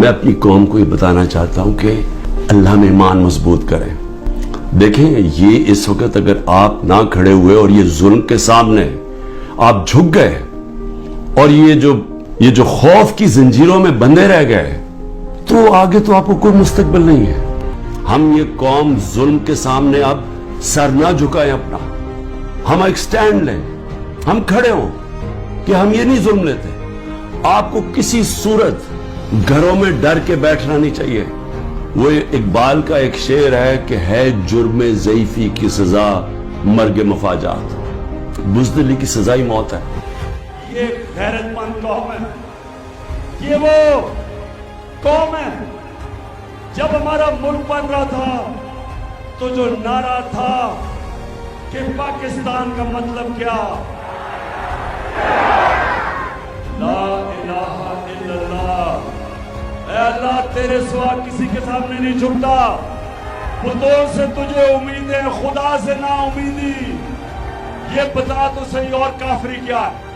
میں اپنی قوم کو یہ بتانا چاہتا ہوں کہ اللہ میں ایمان مضبوط کریں. دیکھیں یہ اس وقت اگر آپ نہ کھڑے ہوئے اور یہ ظلم کے سامنے آپ جھک گئے اور یہ جو خوف کی زنجیروں میں بندھے رہ گئے تو آگے تو آپ کو کوئی مستقبل نہیں ہے. ہم یہ قوم ظلم کے سامنے اب سر نہ جھکائیں اپنا. ہم ایک سٹینڈ لیں, ہم کھڑے ہوں کہ ہم یہ نہیں ظلم لیتے. آپ کو کسی صورت گھروں میں ڈر کے بیٹھنا نہیں چاہیے. وہ اقبال کا ایک شعر ہے کہ ہے جرم ضعیفی کی سزا مرگ مفاجات, بزدلی کی سزا ہی موت ہے. یہ غیرت مند قوم ہے, یہ وہ قوم ہے. جب ہمارا ملک بن رہا تھا تو جو نعرہ تھا کہ پاکستان کا مطلب کیا, لا الہ الا اللہ, اے اللہ تیرے سوا کسی کے سامنے نہیں جھکتا, بتوں سے تجھے امید ہے خدا سے نا امیدی. یہ بتا تو صحیح اور کافری کیا ہے.